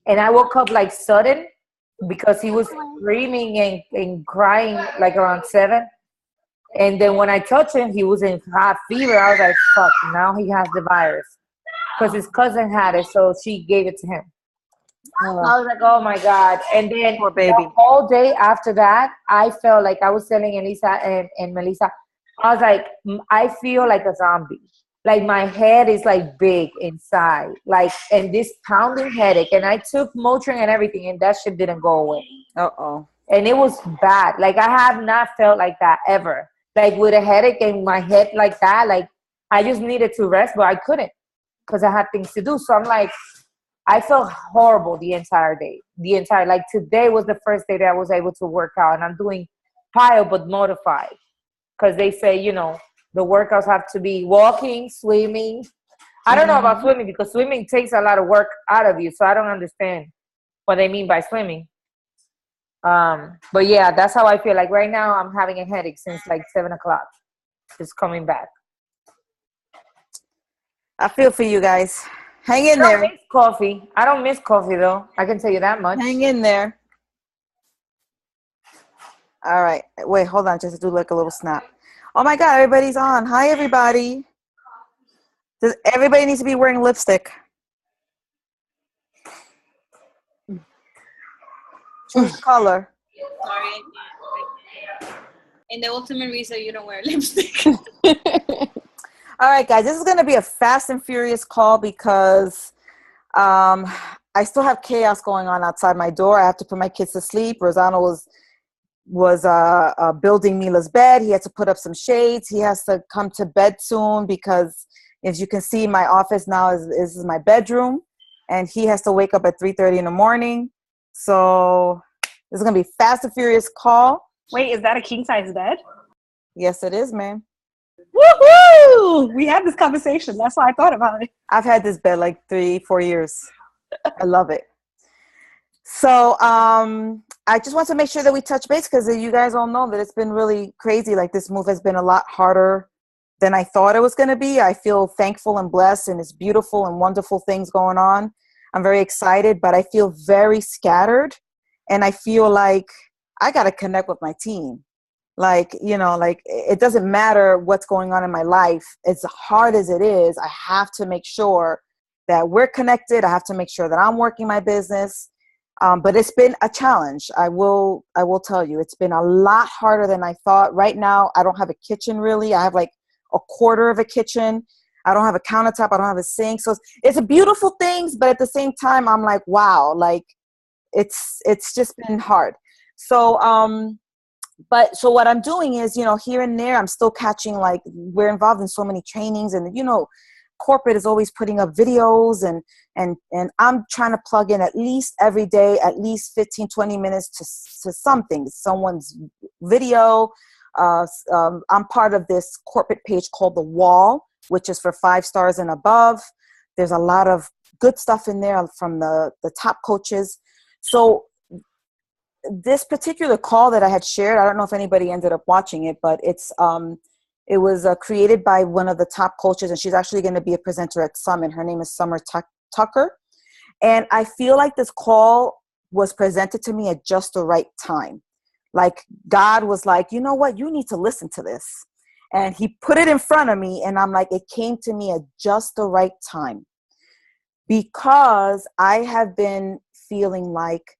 And I woke up like sudden because he was screaming and crying like around 7. And then when I touched him, he was in hot fever. I was like, fuck, now he has the virus. Because his cousin had it, so she gave it to him. I was like, oh my God. And then Poor baby. the whole day after that, I felt like I was telling Elisa and Melissa, I was like, I feel like a zombie. Like my head is like big inside. Like, and this pounding headache. And I took Motrin and everything, and that shit didn't go away. Uh-oh. And it was bad. Like I have not felt like that ever. Like with a headache and my head like that. Like I just needed to rest, but I couldn't because I had things to do. So I'm like, I felt horrible the entire day. Like today was the first day that I was able to work out, and I'm doing PiYo but modified because they say, you know, the workouts have to be walking, swimming. I don't know about swimming because swimming takes a lot of work out of you, so I don't understand what they mean by swimming. But yeah, that's how I feel. Like right now, I'm having a headache since like 7 o'clock. It's coming back. I feel for you guys. Hang in I there. don't miss coffee. I don't miss coffee though. I can tell you that much. Hang in there. All right. Wait, hold on. Just to do like a little snap. Oh my God, everybody's on. Hi, everybody. Does everybody needs to be wearing lipstick? Choose color. Sorry, I can't. In the ultimate reason you don't wear lipstick. All right, guys, this is going to be a fast and furious call because I still have chaos going on outside my door. I have to put my kids to sleep. Rosano was building Mila's bed. He had to put up some shades. He has to come to bed soon because, as you can see, my office now is my bedroom, and he has to wake up at 3:30 in the morning. So this is going to be fast and furious call. Wait, is that a king size bed? Yes, it is, man. Woohoo! We had this conversation. That's why I thought about it. I've had this bed like 3-4 years. I love it. So I just want to make sure that we touch base because you guys all know that it's been really crazy. Like this move has been a lot harder than I thought it was going to be. I feel thankful and blessed, and it's beautiful and wonderful things going on. I'm very excited, but I feel very scattered, and I feel like I got to connect with my team. Like, you know, like it doesn't matter what's going on in my life. As hard as it is, I have to make sure that we're connected. I have to make sure that I'm working my business. But it's been a challenge. I will tell you, it's been a lot harder than I thought. Right now, I don't have a kitchen really. I have like a quarter of a kitchen. I don't have a countertop. I don't have a sink. So it's a beautiful things, but at the same time, I'm like, wow, like it's just been hard. So, so what I'm doing is, you know, here and there, I'm still catching, like, we're involved in so many trainings, and, you know, corporate is always putting up videos, and I'm trying to plug in at least every day, at least 15, 20 minutes to something, someone's video. I'm part of this corporate page called The Wall, which is for 5 stars and above. There's a lot of good stuff in there from the top coaches. So this particular call that I had shared, I don't know if anybody ended up watching it, but it was created by one of the top coaches, and she's actually going to be a presenter at Summit. Her name is Summer Tucker. And I feel like this call was presented to me at just the right time. Like God was like, you know what, you need to listen to this. And he put it in front of me, and I'm like, it came to me at just the right time. Because I have been feeling like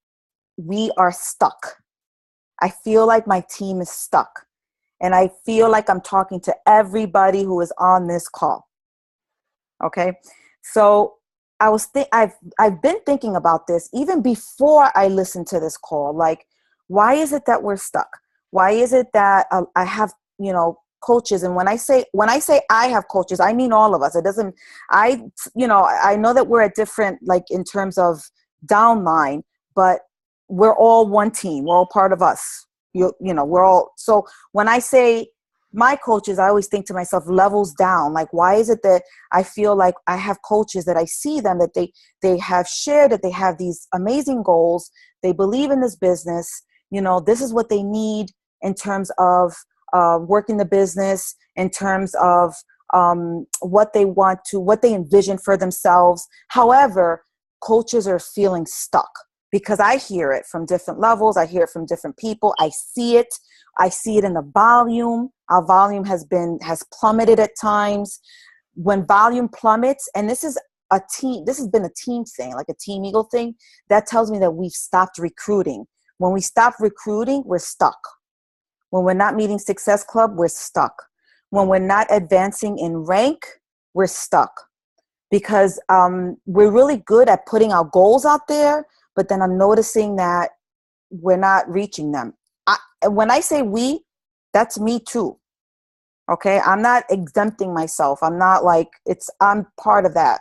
we are stuck. I feel like my team is stuck. And I feel like I'm talking to everybody who is on this call. Okay. So I've been thinking about this even before I listened to this call. Like, why is it that we're stuck? Why is it that I have, you know, coaches? And when I say I have coaches, I mean all of us. It doesn't, I know that we're at different, like in terms of downline, but we're all one team. We're all part of us. You know, we're all, so when I say my coaches, I always think to myself, levels down. Like, why is it that I feel like I have coaches that I see them, that they have shared, that they have these amazing goals. They believe in this business. You know, this is what they need in terms of working the business, in terms of what they envision for themselves. However, coaches are feeling stuck, because I hear it from different levels. I hear it from different people. I see it. I see it in the volume. Our volume has plummeted at times. When volume plummets, and this has been a team thing, like a Team Eagle thing, that tells me that we've stopped recruiting. When we stop recruiting, we're stuck. When we're not meeting Success Club, we're stuck. When we're not advancing in rank, we're stuck. Because we're really good at putting our goals out there, but then I'm noticing that we're not reaching them. When I say we, that's me too. Okay, I'm not exempting myself. I'm not like, I'm part of that,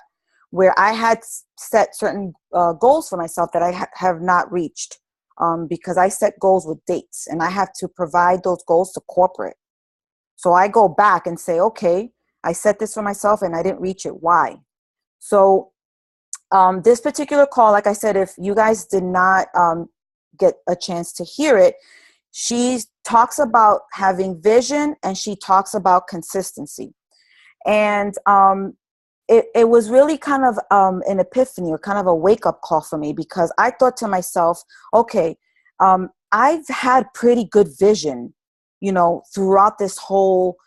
where I had set certain goals for myself that I have not reached, because I set goals with dates, and I have to provide those goals to corporate. So I go back and say, okay, I set this for myself and I didn't reach it. Why? So this particular call, like I said, if you guys did not get a chance to hear it, she talks about having vision, and she talks about consistency. And it was really kind of an epiphany, or kind of a wake-up call for me, because I thought to myself, okay, I've had pretty good vision, throughout this whole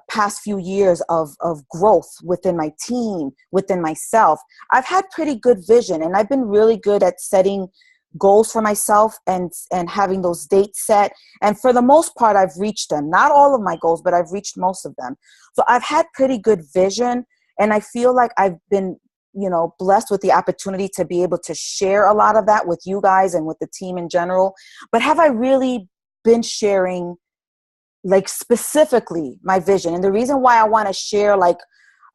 past few years of growth within my team, within myself. I've had pretty good vision, and I've been really good at setting goals for myself and having those dates set. And for the most part, I've reached them. Not all of my goals, but I've reached most of them. So I've had pretty good vision, and I feel like I've been, blessed with the opportunity to be able to share a lot of that with you guys and with the team in general. But have I really been sharing, like, specifically my vision? And the reason why I want to share, like,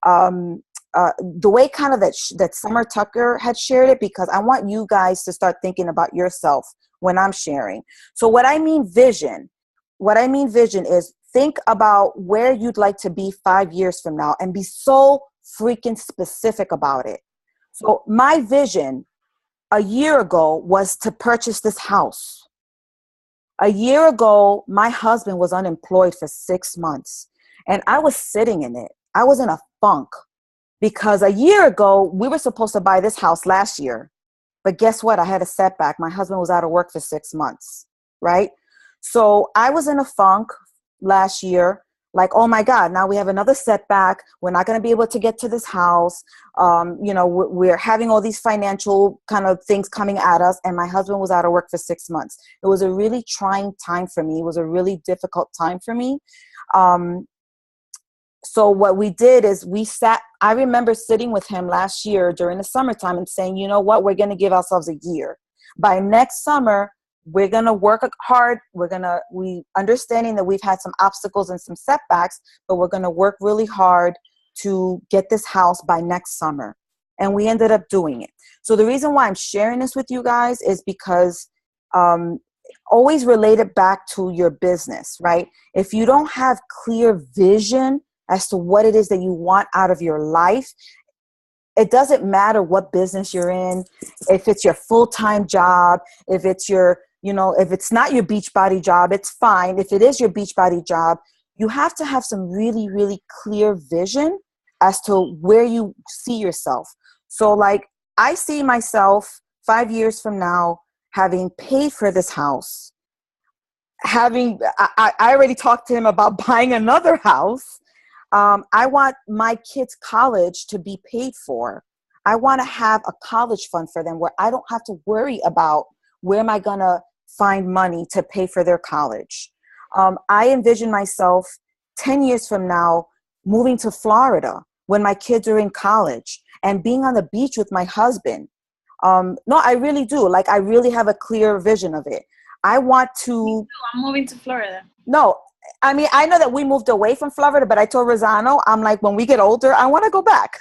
the way kind of that Summer Tucker had shared it, because I want you guys to start thinking about yourself when I'm sharing. So what I mean vision is, think about where you'd like to be 5 years from now, and be so freaking specific about it. So my vision a year ago was to purchase this house. A year ago, my husband was unemployed for 6 months, and I was sitting in it. I was in a funk, because a year ago, we were supposed to buy this house last year. But guess what? I had a setback. My husband was out of work for 6 months, right? So I was in a funk last year, like, oh my God, now we have another setback. We're not going to be able to get to this house. We're having all these financial kind of things coming at us. And my husband was out of work for 6 months. It was a really trying time for me. It was a really difficult time for me. So what we did is I remember sitting with him last year during the summertime and saying, you know what, we're going to give ourselves a year. By next summer, we're going to work hard. We understanding that we've had some obstacles and some setbacks, but we're going to work really hard to get this house by next summer. And we ended up doing it. So the reason why I'm sharing this with you guys is because always relate it back to your business, right? If you don't have clear vision as to what it is that you want out of your life, it doesn't matter what business you're in, if it's your full-time job, if it's if it's not your Beachbody job, it's fine. If it is your Beachbody job, you have to have some really, really clear vision as to where you see yourself. So like, I see myself 5 years from now having paid for this house, I already talked to him about buying another house. I want my kids' college to be paid for. I want to have a college fund for them where I don't have to worry about where am I going to find money to pay for their college. I envision myself 10 years from now moving to Florida when my kids are in college and being on the beach with my husband. No, I really do. Like, I really have a clear vision of it. I want to... I'm moving to Florida. No, I mean, I know that we moved away from Florida, but I told Rosano, I'm like, when we get older, I want to go back.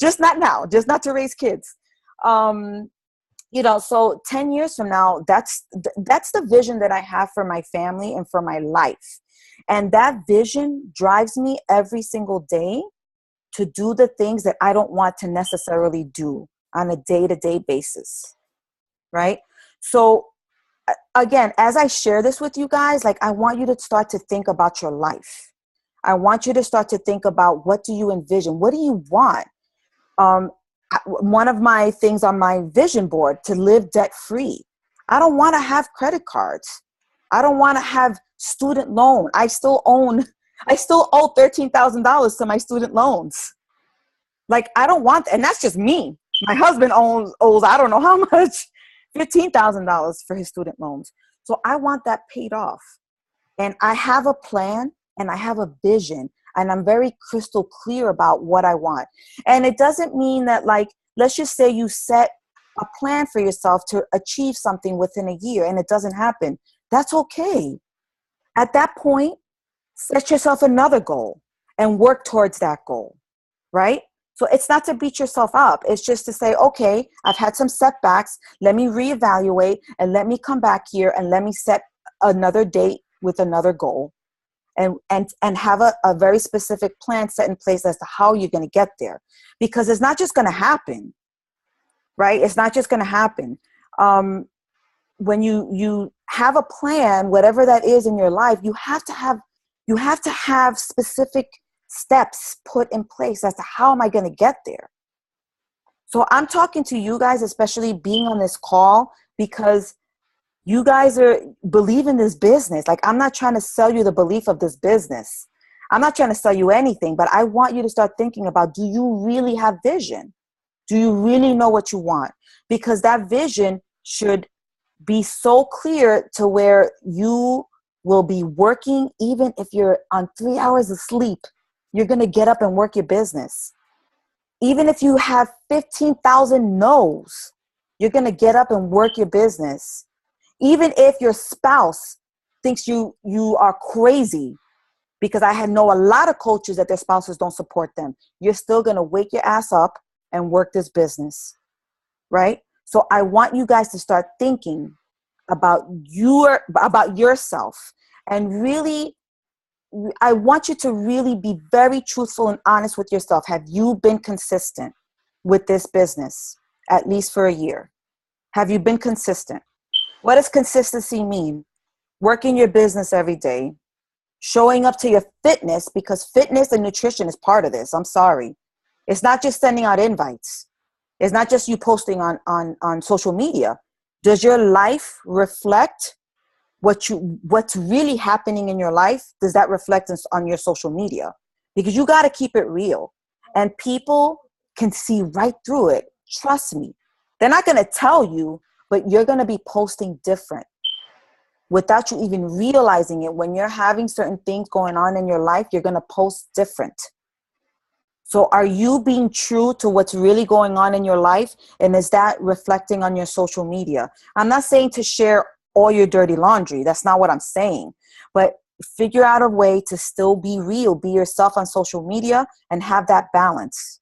Just not now, just not to raise kids. So 10 years from now, that's the vision that I have for my family and for my life. And that vision drives me every single day to do the things that I don't want to necessarily do on a day-to-day basis, right? So again, as I share this with you guys, like, I want you to start to think about your life. I want you to start to think about, what do you envision? What do you want? one of my things on my vision board to live debt free. I don't want to have credit cards. I don't want to have student loan. I still owe $13,000 to my student loans. Like, I don't want, and that's just me. My husband owes I don't know how much, $15,000 for his student loans. So I want that paid off. And I have a plan and I have a vision, and I'm very crystal clear about what I want. And it doesn't mean that, like, let's just say you set a plan for yourself to achieve something within a year and it doesn't happen. That's okay. At that point, set yourself another goal and work towards that goal, right? So it's not to beat yourself up. It's just to say, okay, I've had some setbacks. Let me reevaluate and let me come back here and let me set another date with another goal and have a very specific plan set in place as to how you're going to get there. Because it's not just going to happen, right? It's not just going to happen. When you have a plan, whatever that is in your life, you have to have specific steps put in place as to how am I going to get there. So I'm talking to you guys, especially being on this call, because you guys believe in this business. Like, I'm not trying to sell you the belief of this business. I'm not trying to sell you anything, but I want you to start thinking about, do you really have vision? Do you really know what you want? Because that vision should be so clear to where you will be working, even if you're on 3 hours of sleep, you're going to get up and work your business. Even if you have 15,000 no's, you're going to get up and work your business. Even if your spouse thinks you are crazy, because I know a lot of coaches that their spouses don't support them, you're still going to wake your ass up and work this business, right? So I want you guys to start thinking about yourself, and really, I want you to really be very truthful and honest with yourself. Have you been consistent with this business, at least for a year? Have you been consistent? What does consistency mean? Working your business every day, showing up to your fitness, because fitness and nutrition is part of this. I'm sorry. It's not just sending out invites. It's not just you posting on social media. Does your life reflect what's really happening in your life? Does that reflect on your social media? Because you got to keep it real, and people can see right through it. Trust me. They're not going to tell you, but you're going to be posting different without you even realizing it. When you're having certain things going on in your life, you're going to post different. So are you being true to what's really going on in your life? And is that reflecting on your social media? I'm not saying to share all your dirty laundry. That's not what I'm saying. But figure out a way to still be real, be yourself on social media, and have that balance.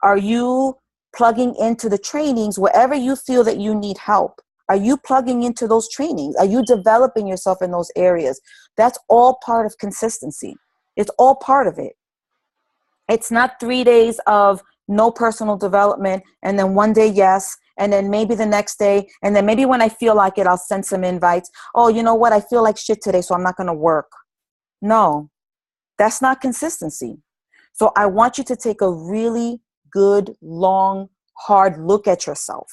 Are you plugging into the trainings wherever you feel that you need help? Are you plugging into those trainings? Are you developing yourself in those areas? That's all part of consistency. It's all part of it. It's not 3 days of no personal development, and then one day, yes, and then maybe the next day, and then maybe when I feel like it, I'll send some invites. Oh, you know what? I feel like shit today, so I'm not going to work. No, that's not consistency. So I want you to take a really good, long, hard look at yourself,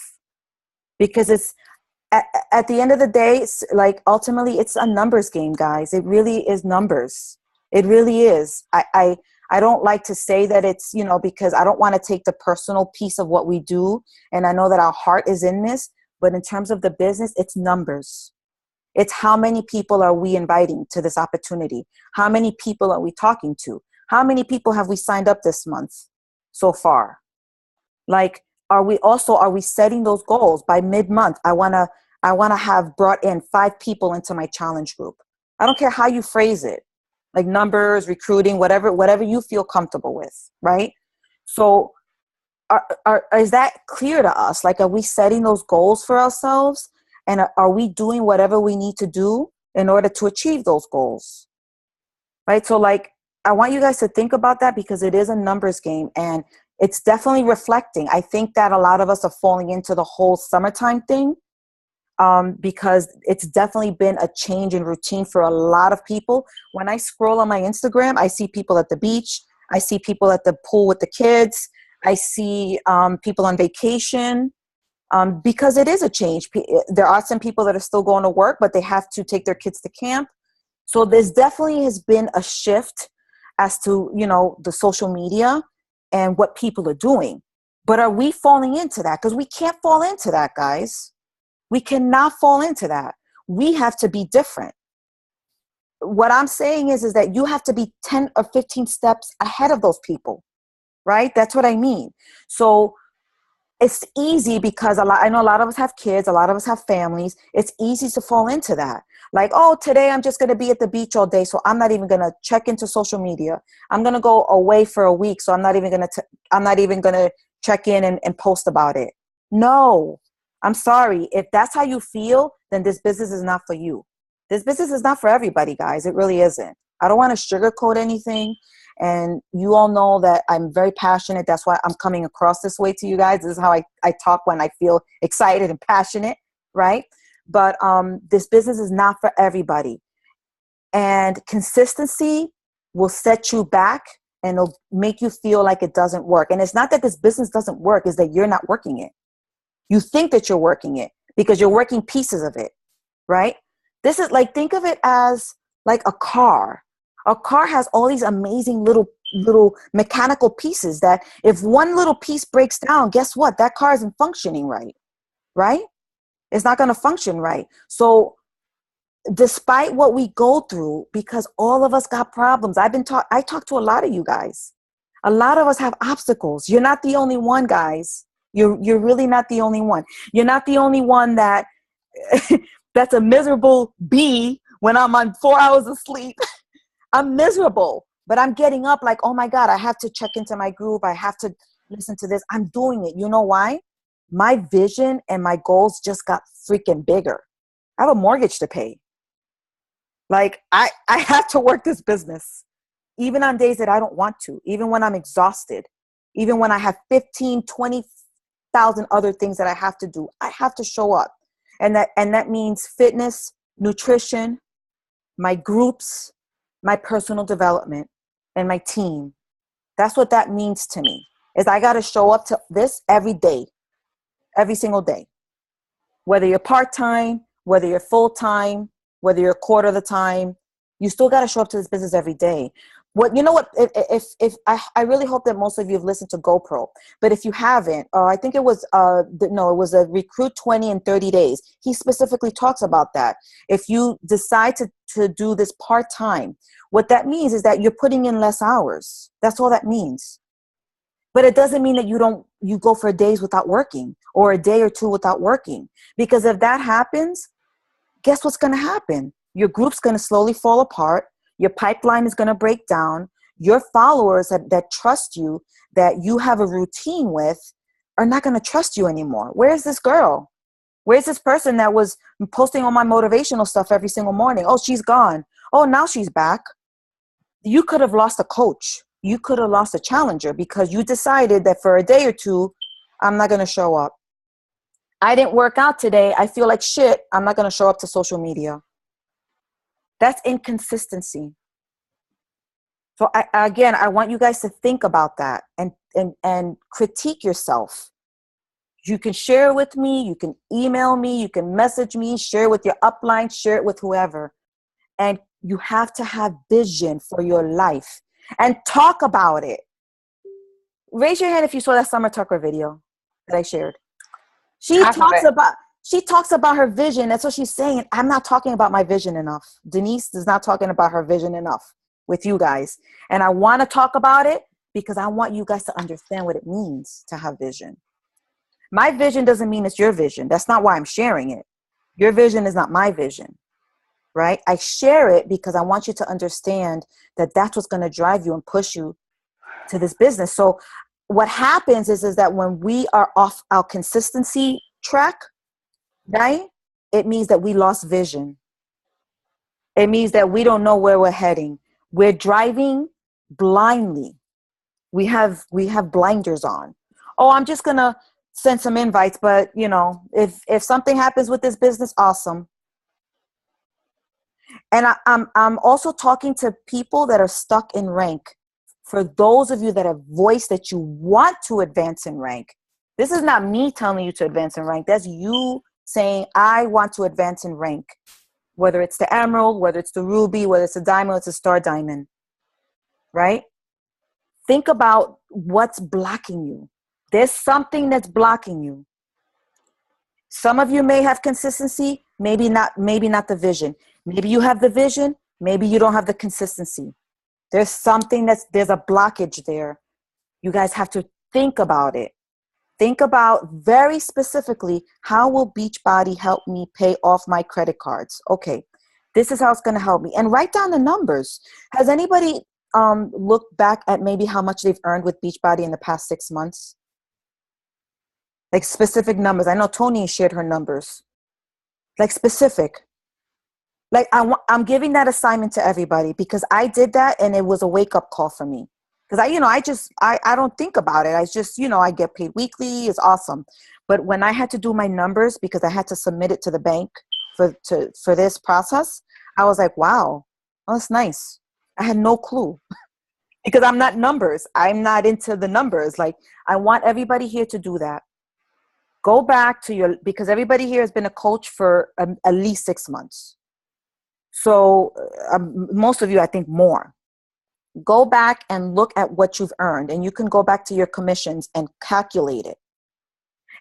because it's at the end of the day, it's like, ultimately, it's a numbers game, guys. It really is numbers. It really is. I don't like to say that it's, because I don't want to take the personal piece of what we do. And I know that our heart is in this, but in terms of the business, it's numbers. It's how many people are we inviting to this opportunity? How many people are we talking to? How many people have we signed up this month so far? Like, are we setting those goals by mid-month? I want to have brought in 5 people into my challenge group. I don't care how you phrase it. Like numbers, recruiting, whatever you feel comfortable with, right? So is that clear to us? Like, are we setting those goals for ourselves? And are we doing whatever we need to do in order to achieve those goals? Right? So, like, I want you guys to think about that, because it is a numbers game, and it's definitely reflecting. I think that a lot of us are falling into the whole summertime thing. Because it's definitely been a change in routine for a lot of people. When I scroll on my Instagram, I see people at the beach. I see people at the pool with the kids. I see people on vacation because it is a change. There are some people that are still going to work, but they have to take their kids to camp. So there's definitely has been a shift as to, you know, the social media and what people are doing. But are we falling into that? Because we can't fall into that, guys. We cannot fall into that. We have to be different. What I'm saying is that you have to be 10 or 15 steps ahead of those people, right? That's what I mean. So it's easy because I know a lot of us have kids, a lot of us have families. It's easy to fall into that. Like, oh, today I'm just going to be at the beach all day, so I'm not even going to check into social media. I'm going to go away for a week, so I'm not even going to check in and post about it. No, I'm sorry. If that's how you feel, then this business is not for you. This business is not for everybody, guys. It really isn't. I don't want to sugarcoat anything. And you all know that I'm very passionate. That's why I'm coming across this way to you guys. This is how I talk when I feel excited and passionate, right? But this business is not for everybody. And consistency will set you back and it'll make you feel like it doesn't work. And it's not that this business doesn't work, it's that you're not working it. You think that you're working it because you're working pieces of it, right? This is like, think of it as like a car. A car has all these amazing little mechanical pieces that if one little piece breaks down, guess what? That car isn't functioning right? It's not going to function right. So despite what we go through, because all of us got problems, I talk to a lot of you guys. A lot of us have obstacles. You're not the only one, guys. You're really not the only one. You're not the only one that that's a miserable bee when I'm on 4 hours of sleep. I'm miserable, but I'm getting up like, oh my God, I have to check into my group. I have to listen to this. I'm doing it. You know why? My vision and my goals just got freaking bigger. I have a mortgage to pay. Like I have to work this business, even on days that I don't want to, even when I'm exhausted, even when I have 15, 20,000 other things that I have to do. I have to show up. And that means fitness, nutrition, my groups, my personal development, and my team. That's what that means to me, is I got to show up to this every day, every single day. Whether you're part-time, whether you're full-time, whether you're a quarter of the time, you still got to show up to this business every day. If I really hope that most of you have listened to GoPro, but if you haven't, I think it was it was a Recruit 20 in 30 days. He specifically talks about that. If you decide to do this part-time, what that means is that you're putting in less hours. That's all that means. But it doesn't mean that you go for days without working or a day or two without working. Because if that happens, guess what's going to happen? Your group's going to slowly fall apart. Your pipeline is going to break down. Your followers that trust you, that you have a routine with, are not going to trust you anymore. Where's this girl? Where's this person that was posting all my motivational stuff every single morning? Oh, she's gone. Oh, now she's back. You could have lost a coach. You could have lost a challenger because you decided that for a day or two, I'm not going to show up. I didn't work out today. I feel like shit. I'm not going to show up to social media. That's inconsistency. So I want you guys to think about that and critique yourself. You can share it with me. You can email me. You can message me. Share it with your upline. Share it with whoever. And you have to have vision for your life and talk about it. Raise your hand if you saw that Summer Tucker video that I shared. She talks about her vision. That's what she's saying. I'm not talking about my vision enough. Denise is not talking about her vision enough with you guys. And I want to talk about it because I want you guys to understand what it means to have vision. My vision doesn't mean it's your vision. That's not why I'm sharing it. Your vision is not my vision, right? I share it because I want you to understand that that's what's going to drive you and push you to this business. So what happens is that when we are off our consistency track, right, it means that we lost vision. It means that we don't know where we're heading. We're driving blindly. We have blinders on. Oh, I'm just going to send some invites, but if something happens with this business, awesome. And I'm also talking to people that are stuck in rank for those of you that have voiced that you want to advance in rank, this is not me telling you to advance in rank. That's you saying, I want to advance in rank. Whether it's the emerald, whether it's the ruby, whether it's a diamond, it's a star diamond, right? Think about what's blocking you. There's something that's blocking you. Some of you may have consistency, maybe not the vision. Maybe you have the vision, maybe you don't have the consistency. There's something there's a blockage there. You guys have to think about it. Think about very specifically, how will Beachbody help me pay off my credit cards? Okay, this is how it's going to help me. And write down the numbers. Has anybody looked back at maybe how much they've earned with Beachbody in the past 6 months? Like specific numbers. I know Tony shared her numbers. Like specific. Like I'm giving that assignment to everybody because I did that and it was a wake-up call for me. Because I don't think about it. I just, I get paid weekly. It's awesome. But when I had to do my numbers because I had to submit it to the bank for this process, I was like, wow, that's nice. I had no clue because I'm not numbers. I'm not into the numbers. Like I want everybody here to do that. Go back to because everybody here has been a coach for at least 6 months. So most of you, I think more. Go back and look at what you've earned, and you can go back to your commissions and calculate it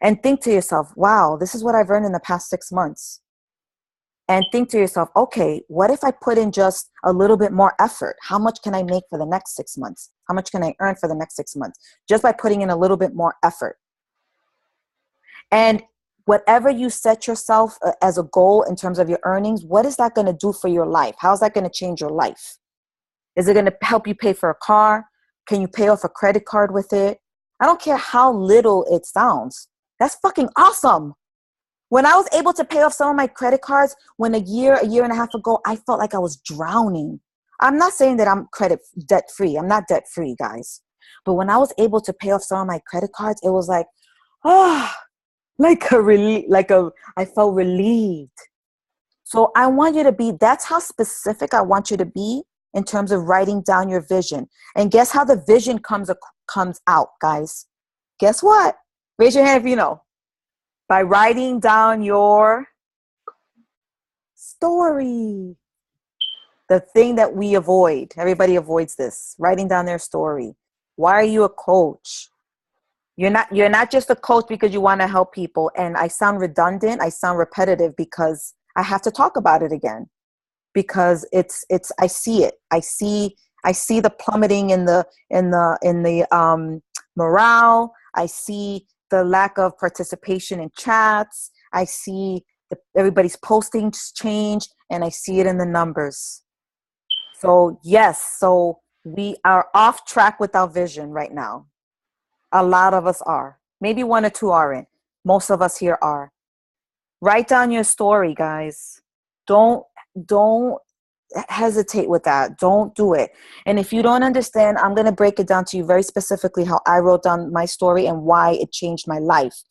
and think to yourself, wow, this is what I've earned in the past 6 months. And think to yourself, okay, what if I put in just a little bit more effort? How much can I make for the next 6 months? How much can I earn for the next 6 months? Just by putting in a little bit more effort. And whatever you set yourself as a goal in terms of your earnings, what is that going to do for your life? How is that going to change your life? Is it going to help you pay for a car? Can you pay off a credit card with it? I don't care how little it sounds. That's fucking awesome. When I was able to pay off some of my credit cards, when a year and a half ago, I felt like I was drowning. I'm not saying that I'm debt-free. I'm not debt-free, guys. But when I was able to pay off some of my credit cards, it was like, I felt relieved. So I want you to that's how specific I want you to be in terms of writing down your vision. And guess how the vision comes out, guys? Guess what? Raise your hand if you know. By writing down your story. The thing that we avoid. Everybody avoids this. Writing down their story. Why are you a coach? You're not just a coach because you want to help people. And I sound redundant. I sound repetitive because I have to talk about it again. Because I see it. I see the plummeting in the morale. I see the lack of participation in chats. I see everybody's postings change, and I see it in the numbers. So yes, so we are off track with our vision right now. A lot of us are. Maybe 1 or 2 aren't. Most of us here are. Write down your story, guys. Don't hesitate with that. Don't do it. And if you don't understand, I'm going to break it down to you very specifically how I wrote down my story and why it changed my life.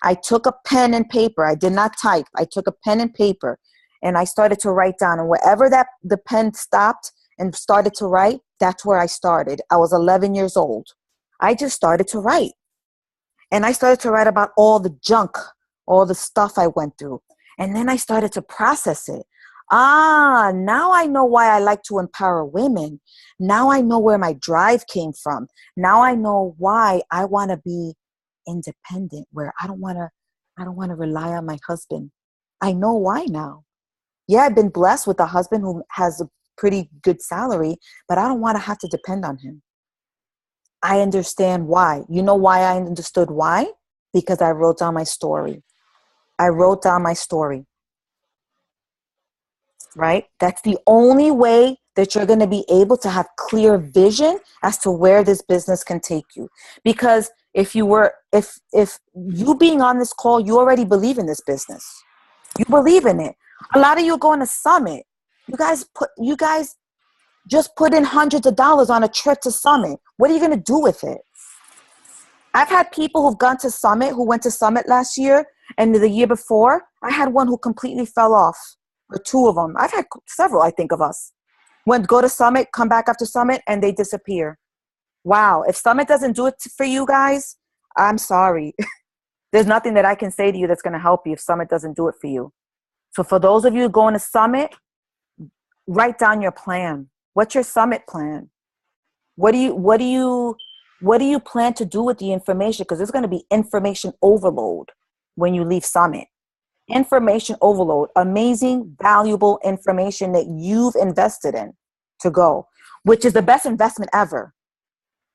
I took a pen and paper. I did not type. I took a pen and paper and I started to write down. And wherever the pen stopped and started to write, that's where I started. I was 11 years old. I just started to write. And I started to write about all the junk, all the stuff I went through. And then I started to process it. Now I know why I like to empower women. Now I know where my drive came from. Now I know why I want to be independent, where I don't want to rely on my husband. I know why now. Yeah, I've been blessed with a husband who has a pretty good salary, but I don't want to have to depend on him. I understand why. You know why I understood why? Because I wrote down my story. I wrote down my story. Right? That's the only way that you're going to be able to have clear vision as to where this business can take you. Because if you being on this call, you already believe in this business. You believe in it. A lot of you are going to Summit. You guys just put in hundreds of dollars on a trip to Summit. What are you going to do with it? I've had people who've gone to Summit, who went to Summit last year and the year before. I had one who completely fell off, or 2 of them. I've had several, I think, of us. Go to Summit, come back after Summit, and they disappear. wow, if Summit doesn't do it for you guys, I'm sorry. There's nothing that I can say to you that's going to help you if Summit doesn't do it for you. So for those of you going to Summit, write down your plan. What's your Summit plan? What do you plan to do with the information? Because there's going to be information overload when you leave Summit. Information overload, amazing, valuable information that you've invested in to go, which is the best investment ever.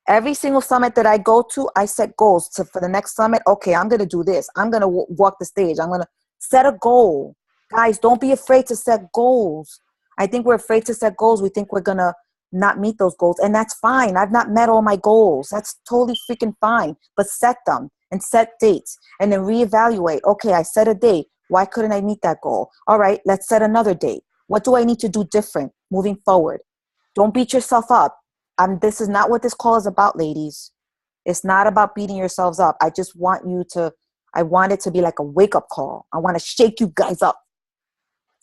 Every single summit that I go to, I set goals for the next summit. Okay, I'm going to do this. I'm going to walk the stage. I'm going to set a goal. Guys, don't be afraid to set goals. I think we're afraid to set goals. We think we're going to not meet those goals. And that's fine. I've not met all my goals. That's totally freaking fine. But set them and set dates and then reevaluate. Okay, I set a date. Why couldn't I meet that goal? All right, let's set another date. What do I need to do different moving forward? Don't beat yourself up. This is not what this call is about, ladies. It's not about beating yourselves up. I just want I want it to be like a wake-up call. I want to shake you guys up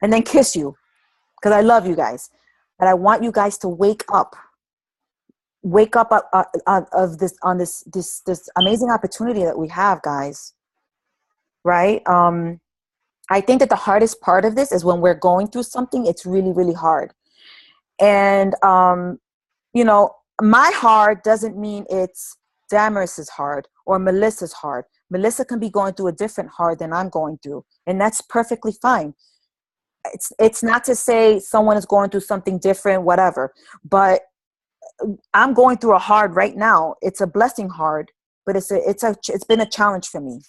and then kiss you because I love you guys. But I want you guys to wake up of this amazing opportunity that we have, guys. Right? I think that the hardest part of this is when we're going through something, it's really, really hard. And, you know, my hard doesn't mean it's Damaris's hard or Melissa's hard. Melissa can be going through a different hard than I'm going through. And that's perfectly fine. It's not to say someone is going through something different, whatever, but I'm going through a hard right now. It's a blessing hard, but it's been a challenge for me.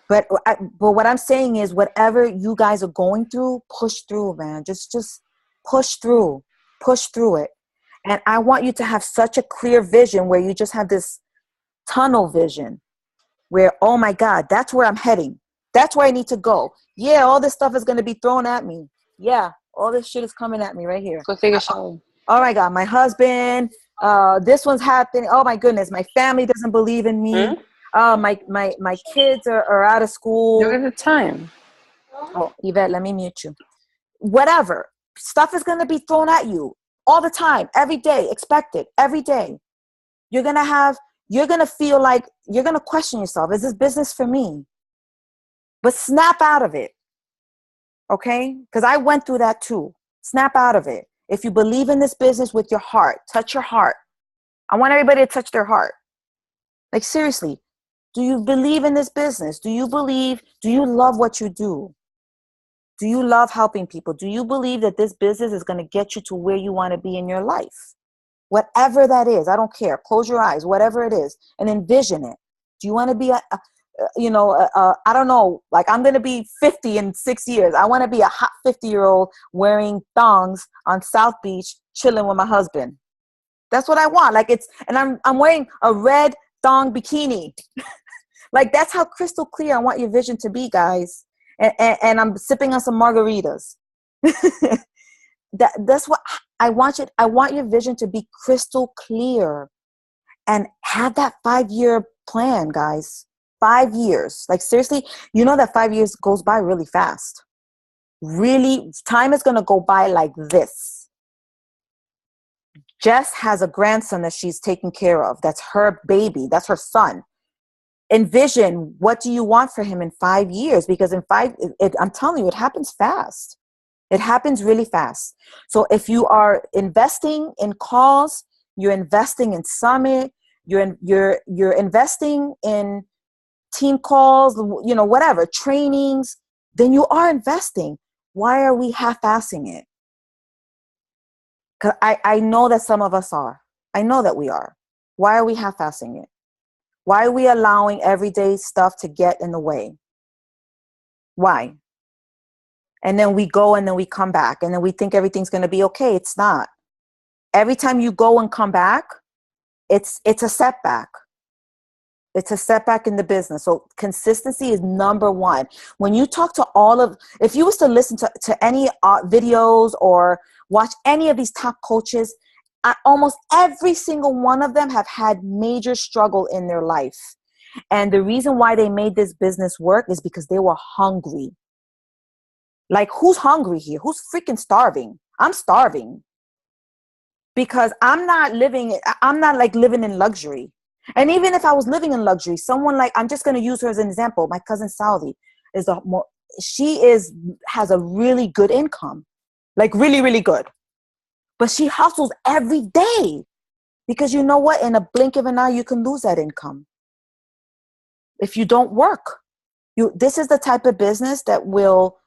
But what I'm saying is whatever you guys are going through, push through, man. Just push through it. And I want you to have such a clear vision where you just have this tunnel vision where, oh my God, that's where I'm heading. That's where I need to go. Yeah, all this stuff is going to be thrown at me. Yeah, all this shit is coming at me right here. Go take a shower. Oh my God, my husband, this one's happening. Oh my goodness, my family doesn't believe in me. My kids are out of school. Look at the time. Oh, Yvette, let me mute you. Whatever. Stuff is going to be thrown at you all the time, every day. Expect it every day. You're going to feel like you're going to question yourself. Is this business for me? But snap out of it. Okay? Because I went through that too. Snap out of it. If you believe in this business with your heart, touch your heart. I want everybody to touch their heart. Like seriously, do you believe in this business? Do you love what you do? Do you love helping people? Do you believe that this business is going to get you to where you want to be in your life? Whatever that is, I don't care. Close your eyes, whatever it is, and envision it. Do you want to be I don't know, like I'm going to be 50 in 6 years. I want to be a hot 50-year-old wearing thongs on South Beach, chilling with my husband. That's what I want. And I'm wearing a red thong bikini. Like that's how crystal clear I want your vision to be, guys. And I'm sipping on some margaritas. That's what I want you. I want your vision to be crystal clear and have that 5-year plan, guys. 5 years. Like seriously, you know that 5 years goes by really fast. Really, time is going to go by like this. Jess has a grandson that she's taking care of. That's her baby. That's her son. Envision, what do you want for him in 5 years? Because in I'm telling you, it happens fast. It happens really fast. So if you are investing in calls, you're investing in Summit, you're investing in team calls, whatever, trainings, then you are investing. Why are we half-assing it? Because I know that some of us are. I know that we are. Why are we half-assing it? Why are we allowing everyday stuff to get in the way? Why? And then we go and then we come back and then we think everything's going to be okay. It's not. Every time you go and come back, it's a setback. It's a setback in the business. So consistency is number one. When you talk to if you was to listen to any videos or watch any of these top coaches, almost every single one of them have had major struggle in their life. And the reason why they made this business work is because they were hungry. Like, who's hungry here? Who's freaking starving? I'm starving. because I'm not like living in luxury. And even if I was living in luxury, someone like, I'm just going to use her as an example. My cousin Saudi has a really good income, like really, really good. But she hustles every day because you know what? In a blink of an eye, you can lose that income if you don't work. This is the type of business that will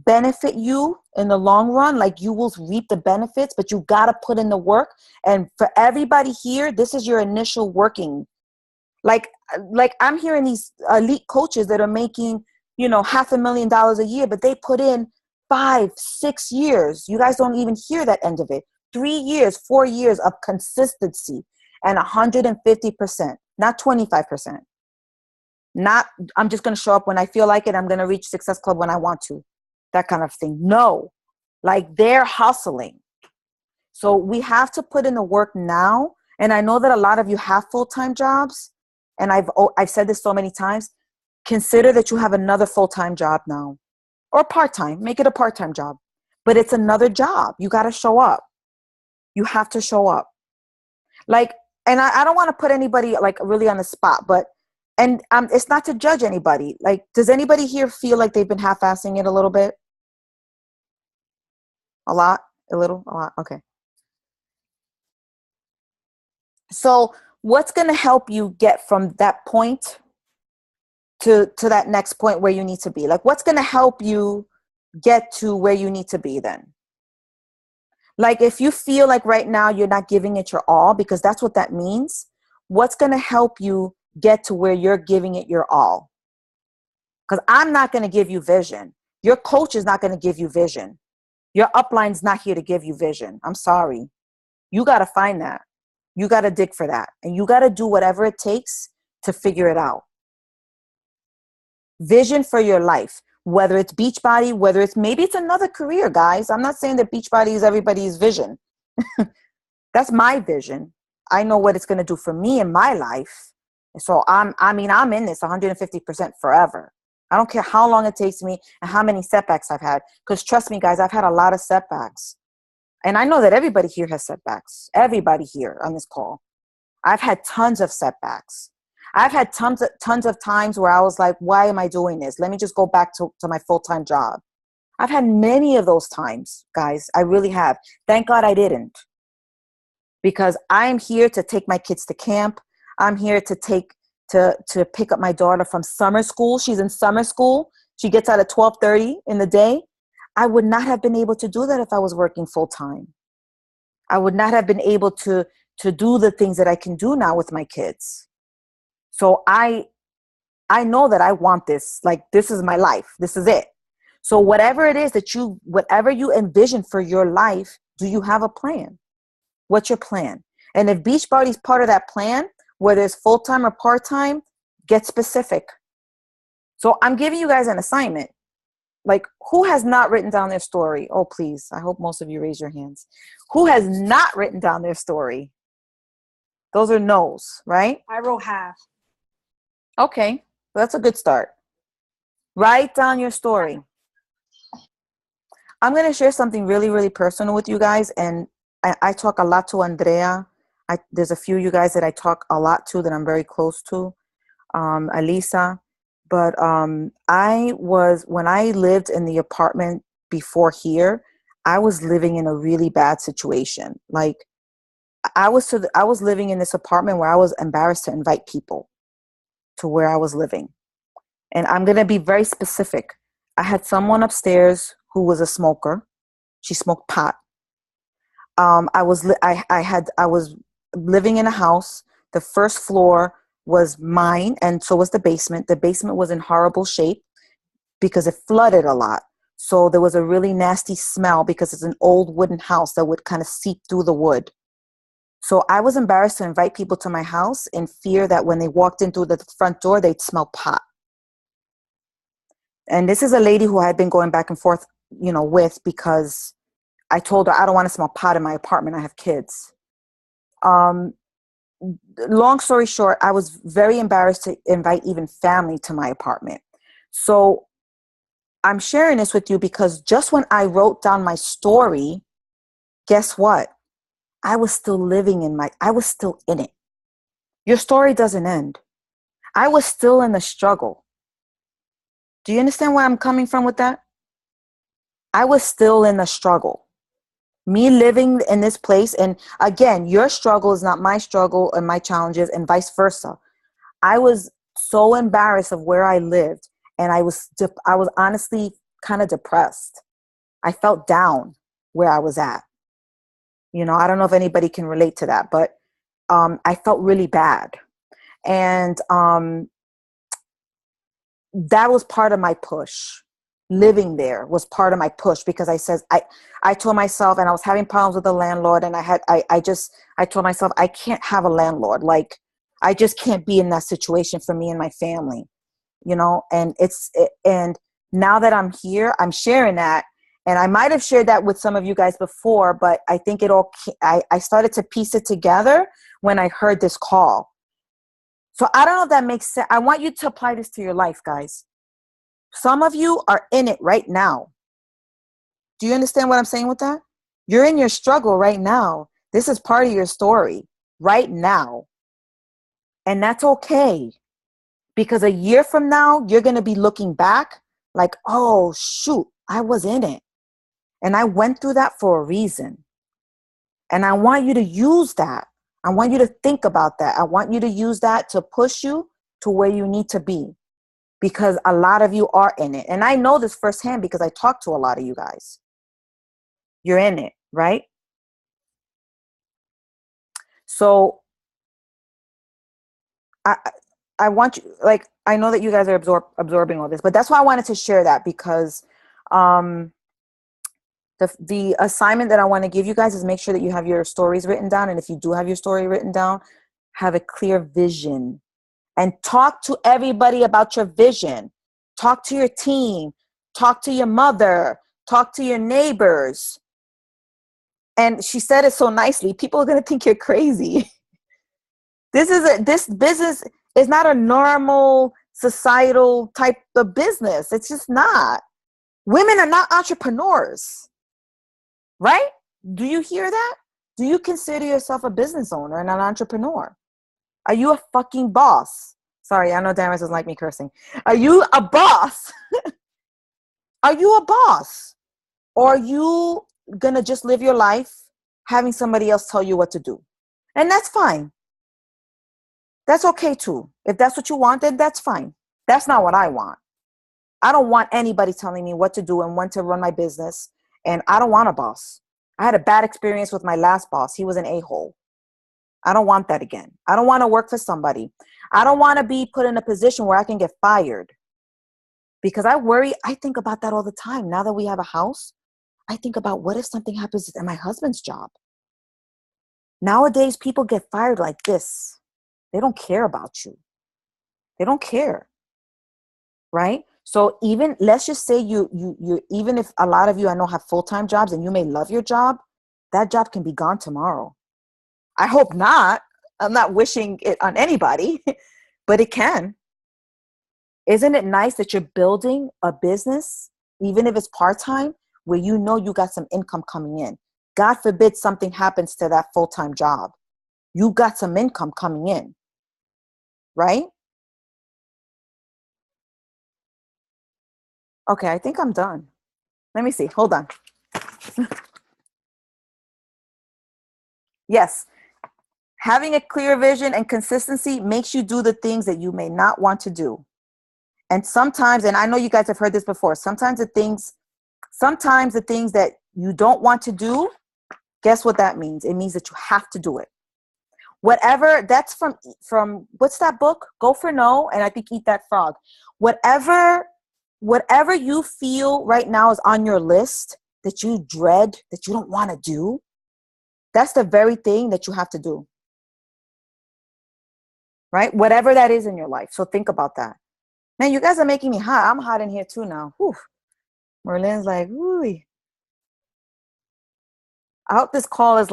benefit you in the long run. Like, you will reap the benefits, but you got to put in the work. And for everybody here, this is your initial working. Like I'm hearing these elite coaches that are making, $500,000 a year, but they put in 5-6 years. You guys don't even hear that end of it. 3 years, 4 years of consistency and 150%, not 25%. Not, I'm just going to show up when I feel like it. I'm going to reach Success Club when I want to. That kind of thing. No, like, they're hustling. So we have to put in the work now. And I know that a lot of you have full-time jobs. And I've said this so many times. Consider that you have another full-time job now, or part-time. Make it a part-time job, but it's another job. You got to show up. You have to show up. Like, and I don't want to put anybody like really on the spot, but it's not to judge anybody. Like, does anybody here feel like they've been half-assing it a little bit? A lot? A little? A lot? Okay. So what's going to help you get from that point to that next point where you need to be? Like, what's going to help you get to where you need to be then? Like, if you feel like right now you're not giving it your all, because that's what that means, what's going to help you get to where you're giving it your all? Because I'm not going to give you vision. Your coach is not going to give you vision. Your upline's not here to give you vision. I'm sorry. You got to find that. You got to dig for that. And you got to do whatever it takes to figure it out. Vision for your life, whether it's Beachbody, maybe it's another career, guys. I'm not saying that Beachbody is everybody's vision. That's my vision. I know what it's going to do for me in my life. So I'm in this 150% forever. I don't care how long it takes me and how many setbacks I've had. Because trust me, guys, I've had a lot of setbacks. And I know that everybody here has setbacks. Everybody here on this call. I've had tons of setbacks. I've had tons of times where I was like, why am I doing this? Let me just go back to my full-time job. I've had many of those times, guys. I really have. Thank God I didn't. Because I'm here to take my kids to camp. I'm here to pick up my daughter from summer school. She's in summer school. She gets out at 12:30 in the day. I would not have been able to do that if I was working full-time. I would not have been able to do the things that I can do now with my kids. So I know that I want this. Like, this is my life. This is it. So whatever it is whatever you envision for your life, do you have a plan? What's your plan? And if Beachbody is part of that plan, whether it's full-time or part-time, get specific. So I'm giving you guys an assignment. Like, who has not written down their story? Oh, please. I hope most of you raise your hands. Who has not written down their story? Those are no's, right? I wrote half. Okay. That's a good start. Write down your story. I'm going to share something really, really personal with you guys. And I talk a lot to Andrea. There's a few of you guys that I talk a lot to that I'm very close to. Alisa. But when I lived in the apartment before here, I was living in a really bad situation. Like, I was living in this apartment where I was embarrassed to invite people to where I was living. And I'm going to be very specific. I had someone upstairs who was a smoker. She smoked pot. I was living in a house. The first floor was mine, and so was the basement. The basement was in horrible shape because it flooded a lot. So there was a really nasty smell because it's an old wooden house that would kind of seep through the wood. So I was embarrassed to invite people to my house in fear that when they walked in through the front door, they'd smell pot. And this is a lady who I had been going back and forth, with, because I told her I don't want to smell pot in my apartment. I have kids. Long story short, I was very embarrassed to invite even family to my apartment. So I'm sharing this with you because just when I wrote down my story, guess what? I was still I was still in it. Your story doesn't end. I was still in the struggle. Do you understand where I'm coming from with that? I was still in the struggle. Me living in this place, and again, your struggle is not my struggle and my challenges, and vice versa. I was so embarrassed of where I lived, and I was honestly kind of depressed. I felt down where I was at. You know, I don't know if anybody can relate to that, but I felt really bad. And that was part of my push. Living there was part of my push, because I told myself, and I was having problems with the landlord, and I told myself, I can't have a landlord. Like, I just can't be in that situation for me and my family, you know. And and now that I'm here, I'm sharing that. And I might have shared that with some of you guys before, but I think I started to piece it together when I heard this call. So I don't know if that makes sense. I want you to apply this to your life, guys. Some of you are in it right now. Do you understand what I'm saying with that? You're in your struggle right now. This is part of your story right now. And that's okay. Because a year from now, you're going to be looking back like, oh, shoot, I was in it. And I went through that for a reason. And I want you to use that. I want you to think about that. I want you to use that to push you to where you need to be. Because a lot of you are in it. And I know this firsthand because I talk to a lot of you guys. You're in it, right? So I want you, like, I know that you guys are absorbing all this, but that's why I wanted to share that, because the assignment that I want to give you guys is make sure that you have your stories written down. And if you do have your story written down, have a clear vision and talk to everybody about your vision. Talk to your team, talk to your mother, talk to your neighbors. And she said it so nicely. People are going to think you're crazy. This business is not a normal societal type of business. It's just not. Women are not entrepreneurs, right? Do you hear that? Do you consider yourself a business owner and an entrepreneur? Are you a fucking boss? Sorry, I know Damaris doesn't like me cursing. Are you a boss? Are you a boss? Or are you going to just live your life having somebody else tell you what to do? And that's fine. That's okay too. If that's what you want, then that's fine. That's not what I want. I don't want anybody telling me what to do and when to run my business. And I don't want a boss. I had a bad experience with my last boss. He was an a-hole. I don't want that again. I don't want to work for somebody. I don't want to be put in a position where I can get fired. Because I think about that all the time. Now that we have a house, I think about, what if something happens at my husband's job? Nowadays, people get fired like this. They don't care about you. They don't care. Right? So let's just say you even if a lot of you I know have full-time jobs and you may love your job, that job can be gone tomorrow. I hope not. I'm not wishing it on anybody, but it can. Isn't it nice that you're building a business, even if it's part-time, where you know you got some income coming in? God forbid something happens to that full-time job. You got some income coming in, right? Okay, I think I'm done. Let me see. Hold on. Yes. Having a clear vision and consistency makes you do the things that you may not want to do. And sometimes, and I know you guys have heard this before, sometimes the things that you don't want to do, guess what that means? It means that you have to do it. Whatever, that's from what's that book? Go for No, and I think Eat That Frog. Whatever you feel right now is on your list that you dread, that you don't want to do, that's the very thing that you have to do. Right? Whatever that is in your life. So think about that. Man, you guys are making me hot. I'm hot in here too now. Whew. Merlin's like, ooh. I hope this call is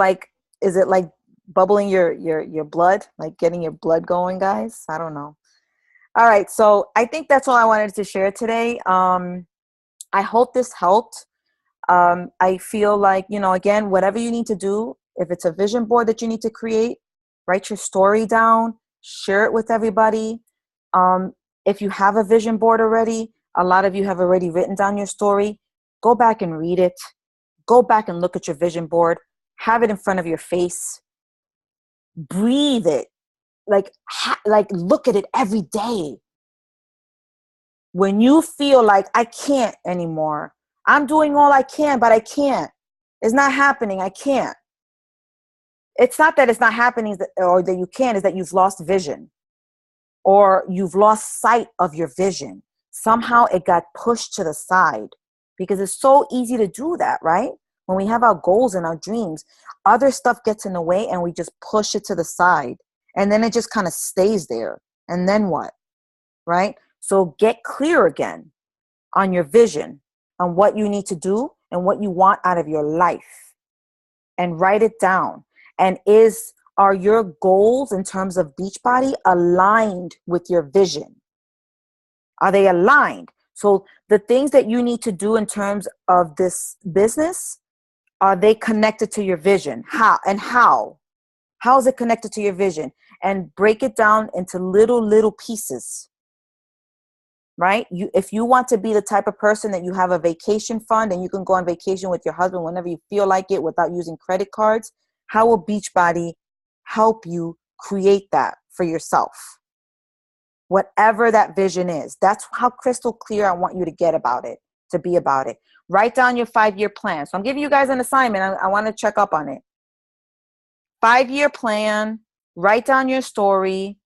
it like bubbling your blood? Like getting your blood going, guys? I don't know. All right. So I think that's all I wanted to share today. I hope this helped. I feel like, again, whatever you need to do, If it's a vision board that you need to create, write your story down, share it with everybody. If you have a vision board already, a lot of you have already written down your story. Go back and read it. Go back and look at your vision board. Have it in front of your face. Breathe it. Like look at it every day. When you feel like I can't anymore, I'm doing all I can, but I can't. It's not happening. I can't. It's not that it's not happening or that you can't, it's that you've lost vision or you've lost sight of your vision. Somehow it got pushed to the side because it's so easy to do that, right? When we have our goals and our dreams, other stuff gets in the way and we just push it to the side and then it just kind of stays there. And then what? Right? So get clear again on your vision, on what you need to do and what you want out of your life, and write it down. And are your goals in terms of Beachbody aligned with your vision? Are they aligned? So the things that you need to do in terms of this business, are they connected to your vision? How? How is it connected to your vision? And break it down into little pieces. Right? If you want to be the type of person that you have a vacation fund and you can go on vacation with your husband whenever you feel like it without using credit cards, how will Beachbody help you create that for yourself? Whatever that vision is, that's how crystal clear I want you to get about it, to be about it. Write down your 5-year plan. So I'm giving you guys an assignment. I want to check up on it. 5-year plan, write down your story,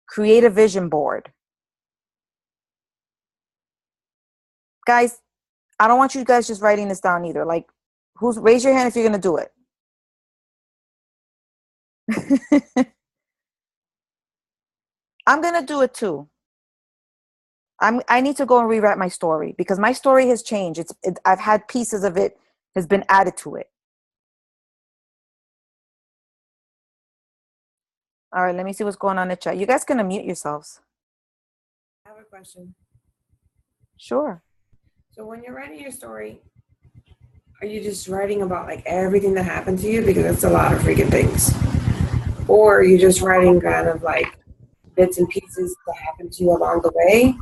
create a vision board. Guys, I don't want you guys just writing this down either. Like, raise your hand if you're going to do it. I'm going to do it too. I need to go and rewrite my story because my story has changed. I've had pieces of it has been added to it. All right, let me see what's going on in the chat. You guys can unmute yourselves. I have a question. Sure. So when you're writing your story, are you just writing about like everything that happened to you? Because that's a lot of freaking things. Or are you just writing kind of like bits and pieces that happened to you along the way?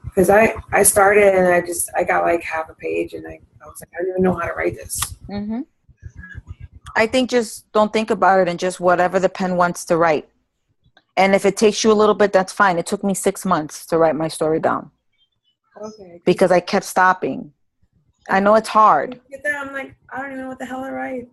Because I started and I got like half a page and I was like, I don't even know how to write this. Mm-hmm. I think just don't think about it and just whatever the pen wants to write. And if it takes you a little bit, that's fine. It took me 6 months to write my story down. Okay. Because I kept stopping. I know it's hard. I'm like, I don't even know what the hell to write.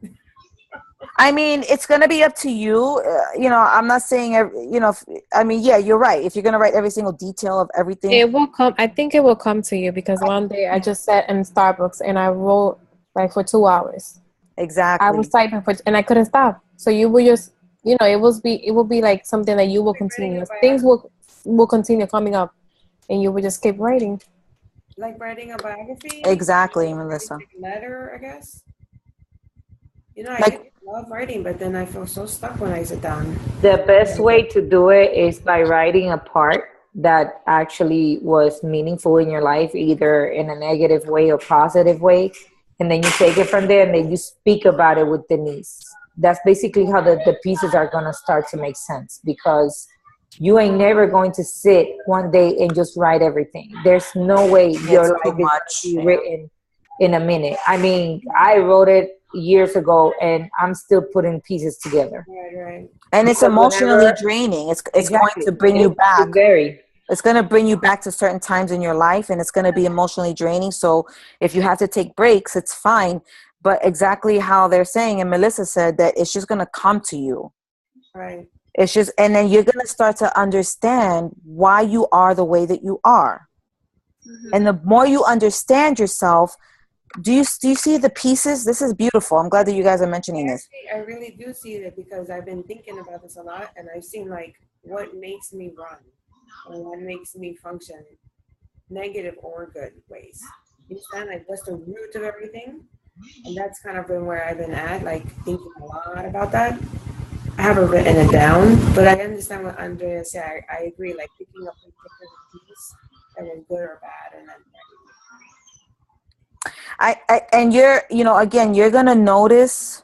I mean, it's going to be up to you. I'm not saying, yeah, you're right. If you're going to write every single detail of everything. It will come. I think it will come to you because one day I just sat in Starbucks and I wrote like for 2 hours. Exactly. I was typing and I couldn't stop. So you will just, it will be like something that you will continue. Things will continue coming up and you will just keep writing. Like writing a biography? Exactly, Melissa. Like a letter, I guess. I love writing, but then I feel so stuck when I sit down. The best way to do it is by writing a part that actually was meaningful in your life, either in a negative way or positive way. And then you take it from there and then you speak about it with Denise. That's basically how the pieces are going to start to make sense, because you ain't never going to sit one day and just write everything. There's no way your life is going to be written in a minute. I mean, I wrote it years ago and I'm still putting pieces together. Right. And it's emotionally draining. It's exactly. Going to bring you back. It's going to bring you back to certain times in your life, and it's going to be emotionally draining. So if you have to take breaks, it's fine. But exactly how they're saying, and Melissa said, that it's just going to come to you. Right. It's just, and then you're going to start to understand why you are the way that you are. Mm-hmm. And the more you understand yourself, do you see the pieces? This is beautiful. I'm glad that you guys are mentioning this. I really do see it because I've been thinking about this a lot, and I've seen like what makes me run or what makes me function, negative or good ways. You understand? Like what's the root of everything? And that's kind of been where I've been at, like thinking a lot about that. I haven't written it down, but I understand what Andrea said. I agree, like picking up a different piece that was good or bad, and then and you're, again, you're going to notice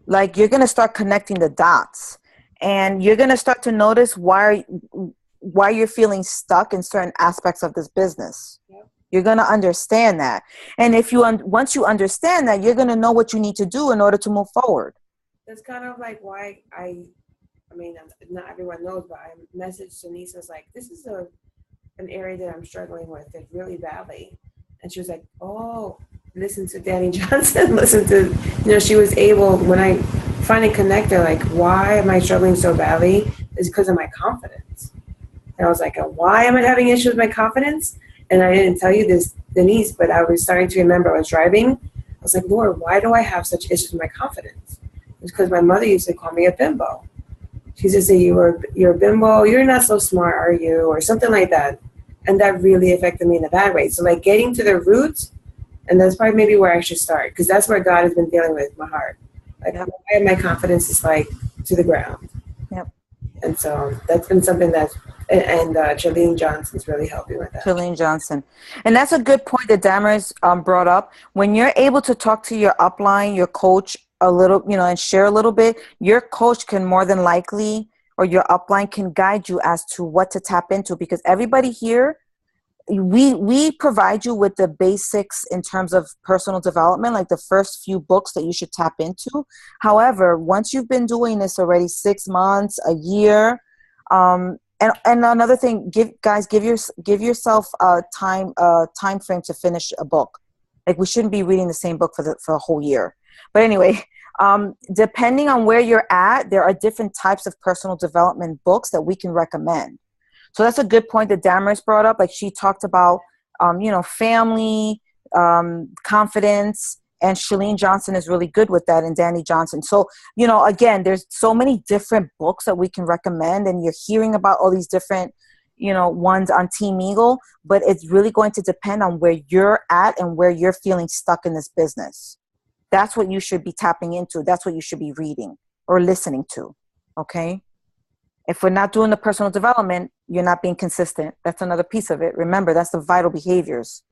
like you're going to start connecting the dots, and you're going to start to notice why you're feeling stuck in certain aspects of this business. Yep. You're going to understand that. And if you once you understand that, you're going to know what you need to do in order to move forward. That's kind of like why I mean, not everyone knows, but I messaged Denise. I was like, this is an area that I'm struggling with it really badly. And she was like, oh, listen to Danny Johnson. Listen to, she was able, when I finally connected, like, why am I struggling so badly? It's because of my confidence. And I was like, why am I having issues with my confidence? And I didn't tell you this, Denise, but I was starting to remember I was driving. I was like, Lord, why do I have such issues with my confidence? It's because my mother used to call me a bimbo. She used to say, you're a bimbo, you're not so smart, are you? Or something like that. And that really affected me in a bad way. So like getting to the roots, and that's probably maybe where I should start, because that's where God has been dealing with my heart. Like, why my confidence is like to the ground. Yep. And so that's been something that, and Chalene Johnson's really helping with that. Chalene Johnson. And that's a good point that Damaris brought up. When you're able to talk to your upline, your coach a little, and share a little bit, your coach can more than likely, or your upline can guide you as to what to tap into, because everybody here, we provide you with the basics in terms of personal development, like the first few books that you should tap into. However, once you've been doing this already 6 months, a year, and another thing, give yourself a time frame to finish a book. Like, we shouldn't be reading the same book for a whole year. But anyway, depending on where you're at, there are different types of personal development books that we can recommend. So that's a good point that Damaris brought up. Like, she talked about, family, confidence, and Chalene Johnson is really good with that, and Danny Johnson. So, again, there's so many different books that we can recommend, and you're hearing about all these different, ones on Team Eagle, but it's really going to depend on where you're at and where you're feeling stuck in this business. That's what you should be tapping into. That's what you should be reading or listening to, okay? If we're not doing the personal development, you're not being consistent. That's another piece of it. Remember, that's the vital behaviors.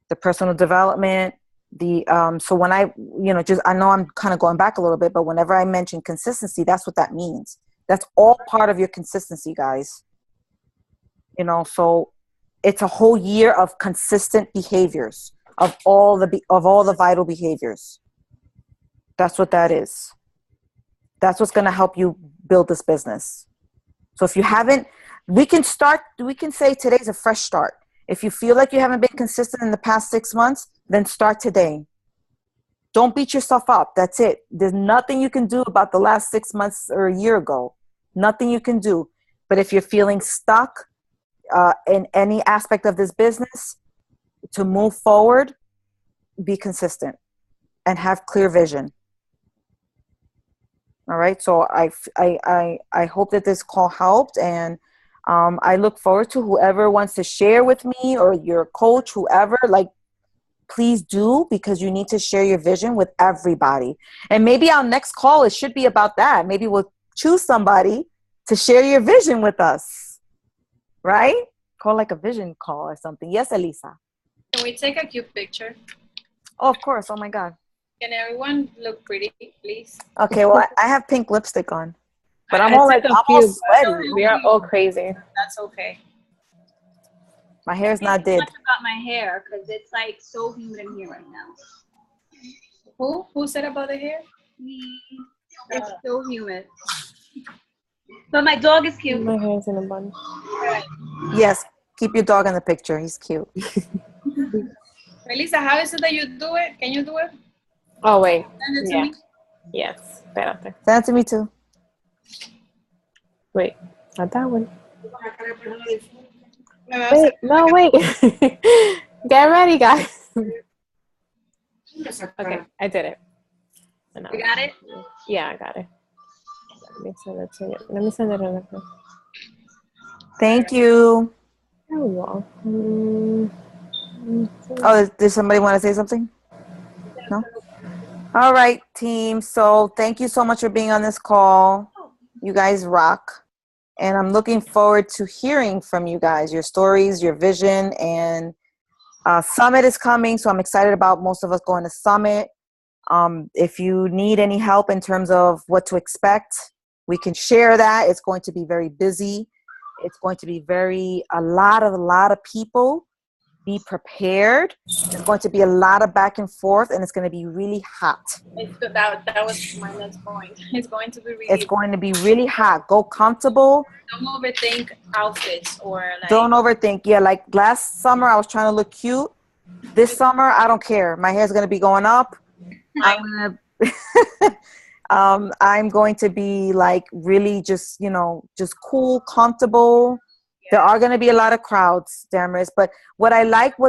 The personal development, so when I know I'm kind of going back a little bit, but whenever I mention consistency, that's what that means. That's all part of your consistency, guys. So it's a whole year of consistent behaviors. Of all the vital behaviors. That's what that is. That's what's going to help you build this business. So if you haven't, we can say today's a fresh start. If you feel like you haven't been consistent in the past 6 months, then start today. Don't beat yourself up. That's it. There's nothing you can do about the last 6 months or a year ago. Nothing you can do. But if you're feeling stuck in any aspect of this business, to move forward, be consistent and have clear vision. All right. So I hope that this call helped, and I look forward to whoever wants to share with me, or your coach, whoever, like, please do, because you need to share your vision with everybody. And maybe our next call, it should be about that. Maybe we'll choose somebody to share your vision with us, right? Call like a vision call or something. Yes, Elisa. Can we take a cute picture? Oh, of course. Oh my God. Can everyone look pretty, please? Okay, well, I have pink lipstick on, but I'm I all took a I'm all few. sweaty. We are all crazy. That's okay. My hair's not did. Much about my hair because it's like so humid in here right now. Who said about the hair? It's so humid. But my dog is cute. My hair's in a bun. Yes, keep your dog in the picture. He's cute. Melissa, how is it that you do it? Can you do it? Oh, wait. Send it to Yeah. me. Yes. Espérate. Send it to me too. Wait. Not that one. Me vas a Wait. No, wait. Get ready, guys. Okay. I did it. And You got it? Yeah, I got it. Let me send it to you. Let me send it on the Thank you. You're welcome. Oh, does somebody want to say something? No? All right, team. So thank you so much for being on this call. You guys rock. And I'm looking forward to hearing from you guys, your stories, your vision, and Summit is coming. So I'm excited about most of us going to Summit. If you need any help in terms of what to expect, we can share that. It's going to be very busy. It's going to be a lot of people. Be prepared. There's going to be a lot of back and forth, and it's going to be really hot. That was my next point. It's going to be really. It's going to be really hot. Go comfortable. Don't overthink outfits or like. Don't overthink. Yeah, like last summer I was trying to look cute. This summer I don't care. My hair's going to be going up. I'm going to be like really just cool, comfortable. There are going to be a lot of crowds, Damaris. But what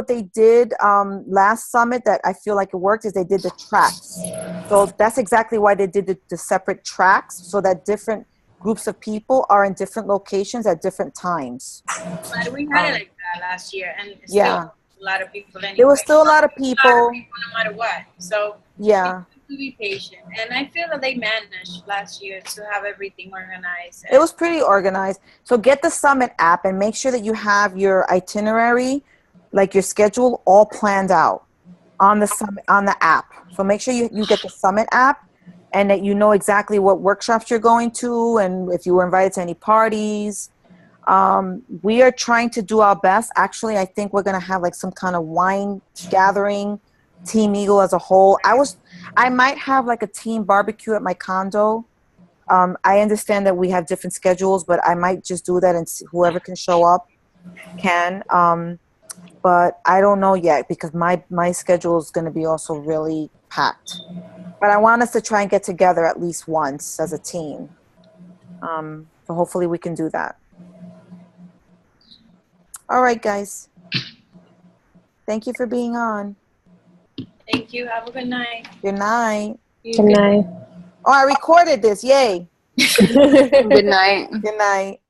they did last summit that I feel like it worked is they did the tracks. So that's exactly why they did the separate tracks, so that different groups of people are in different locations at different times. But we had it like that last year, and yeah, still a lot of people. Anyway. There was still a lot of people. No matter what. So yeah. To be patient, and I feel that they managed last year to have everything organized. It was pretty organized. So get the Summit app and make sure that you have your itinerary, like your schedule, all planned out on the Summit, on the app. So make sure you get the Summit app and that you know exactly what workshops you're going to and if you were invited to any parties. We are trying to do our best. Actually, I think we're going to have like some kind of wine gathering. Team Eagle as a whole. I might have like a team barbecue at my condo. I understand that we have different schedules, but I might just do that and see whoever can show up can. But I don't know yet because my schedule is going to be also really packed. But I want us to try and get together at least once as a team. So hopefully we can do that. All right, guys. Thank you for being on. Thank you. Have a good night. Good night. Good night. Oh, I recorded this. Yay. Good night. Good night.